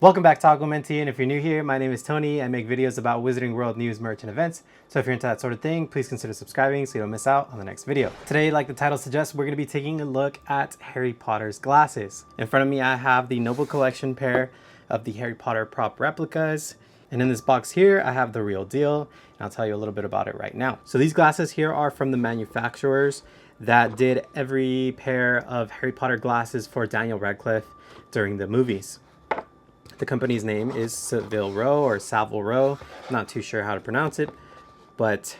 Welcome back to Aguamenti, and if you're new here, my name is Tony. I make videos about Wizarding World news, merch, and events. So if you're into that sort of thing, please consider subscribing so you don't miss out on the next video. Today, like the title suggests, we're going to be taking a look at Harry Potter's glasses. In front of me, I have the Noble Collection pair of the Harry Potter prop replicas. And in this box here, I have the real deal, and I'll tell you a little bit about it right now. So these glasses here are from the manufacturers that did every pair of Harry Potter glasses for Daniel Radcliffe during the movies. The company's name is Savile Row or Savile Row. I'm not too sure how to pronounce it, but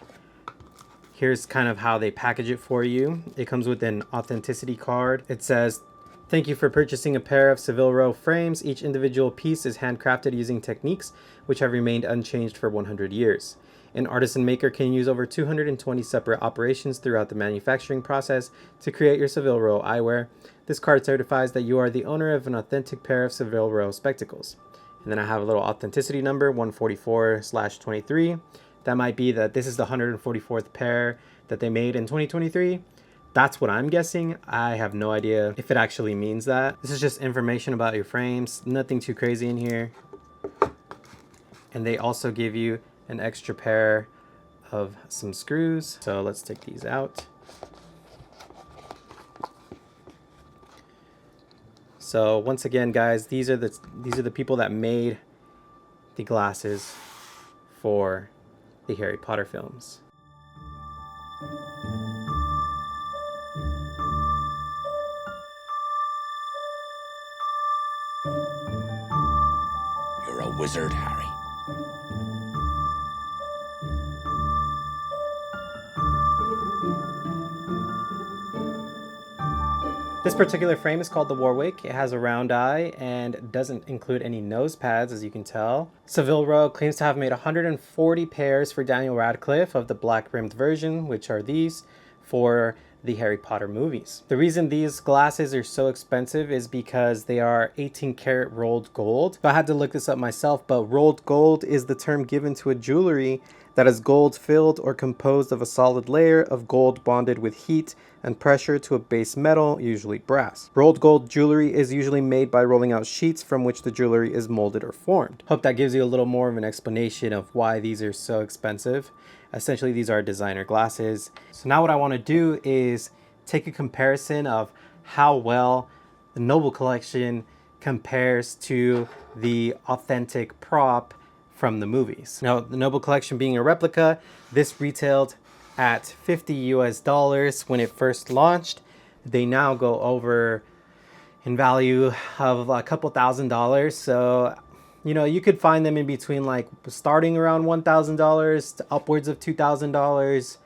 here's kind of how they package it for you. It comes with an authenticity card. It says, "Thank you for purchasing a pair of Savile Row frames. Each individual piece is handcrafted using techniques which have remained unchanged for 100 years. An artisan maker can use over 220 separate operations throughout the manufacturing process to create your Savile Row eyewear. This card certifies that you are the owner of an authentic pair of Savile Row spectacles." And then I have a little authenticity number, 144/23. That might be that this is the 144th pair that they made in 2023. That's what I'm guessing. I have no idea if it actually means that. This is just information about your frames. Nothing too crazy in here. And they also give you an extra pair of some screws. So let's take these out. So once again, guys, these are the people that made the glasses for the Harry Potter films. You're a wizard, Harry. This particular frame is called the Warwick. It has a round eye and doesn't include any nose pads, as you can tell. Savile Row claims to have made 140 pairs for Daniel Radcliffe of the black-rimmed version, which are these, for the Harry Potter movies. The reason these glasses are so expensive is because they are 18 karat rolled gold. I had to look this up myself, but rolled gold is the term given to a jewelry that is gold filled or composed of a solid layer of gold bonded with heat and pressure to a base metal, usually brass. Rolled gold jewelry is usually made by rolling out sheets from which the jewelry is molded or formed. Hope that gives you a little more of an explanation of why these are so expensive. Essentially, these are designer glasses. So now what I want to do is take a comparison of how well the Noble Collection compares to the authentic prop from the movies. Now, the Noble Collection being a replica, this retailed at $50 US when it first launched. They now go over in value of a couple $1,000s. So, you know, you could find them in between, like starting around $1,000 to upwards of $2,000,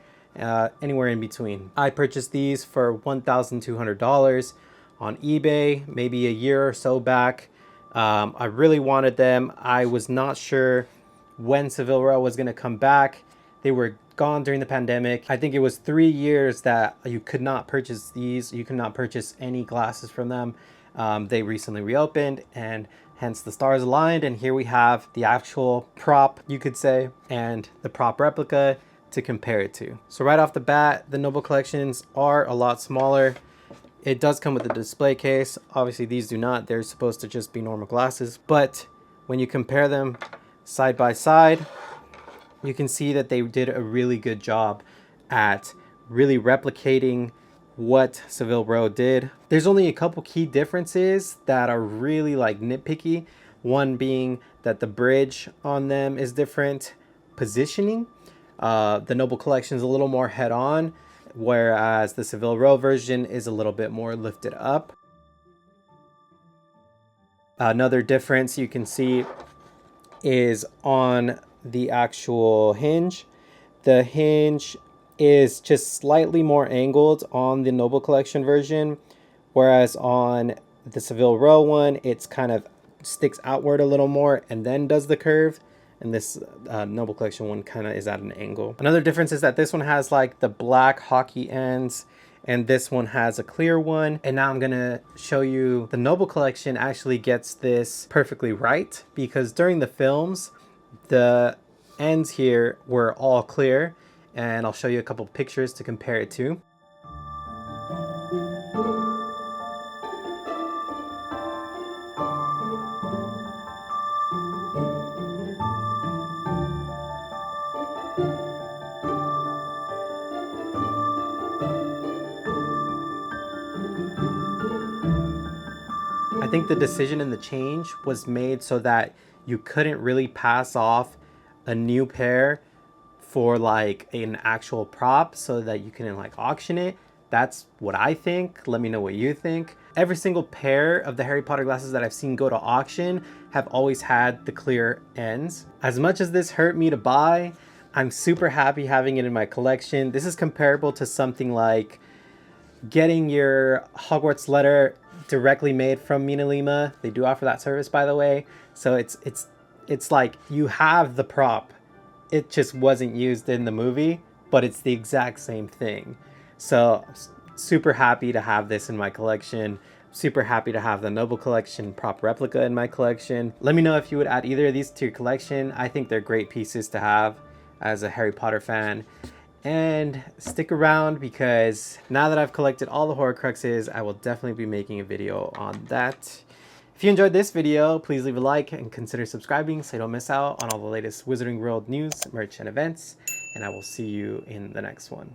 anywhere in between. I purchased these for $1,200 on eBay, maybe a year or so back. I really wanted them. I was not sure when Savile Row was going to come back. They were gone during the pandemic. I think it was 3 years that you could not purchase these. You could not purchase any glasses from them. They recently reopened, and hence the stars aligned. And here we have the actual prop, you could say, and the prop replica to compare it to. So right off the bat, the Noble Collections are a lot smaller. It does come with a display case. Obviously, these do not. They're supposed to just be normal glasses. But when you compare them side by side, you can see that they did a really good job at really replicating what Savile Row did. There's only a couple key differences that are really like nitpicky. One being that the bridge on them is different positioning. The Noble Collection is a little more head-on, whereas the Savile Row version is a little bit more lifted up. Another difference you can see is on the actual hinge. The hinge is just slightly more angled on the Noble Collection version, whereas on the Savile Row one, it's kind of sticks outward a little more and then does the curve. And this Noble Collection one kind of is at an angle. Another difference is that this one has like the black hockey ends and this one has a clear one. And now I'm gonna show you the Noble Collection actually gets this perfectly right, because during the films, the ends here were all clear, and I'll show you a couple pictures to compare it to. think the decision and the change was made so that you couldn't really pass off a new pair for like an actual prop so that you can like auction it. That's what I think. Let me know what you think. Every single pair of the Harry Potter glasses that I've seen go to auction have always had the clear ends. As much as this hurt me to buy, I'm super happy having it in my collection. This is comparable to something like getting your Hogwarts letter directly made from Mina Lima. They do offer that service, by the way. So it's like you have the prop. It just wasn't used in the movie, but it's the exact same thing. So super happy to have this in my collection. Super happy to have the Noble Collection prop replica in my collection. Let me know if you would add either of these to your collection. I think they're great pieces to have as a Harry Potter fan. And stick around because now that I've collected all the Horcruxes, I will definitely be making a video on that. If you enjoyed this video, please leave a like and consider subscribing so you don't miss out on all the latest Wizarding World news, merch, and events. And I will see you in the next one.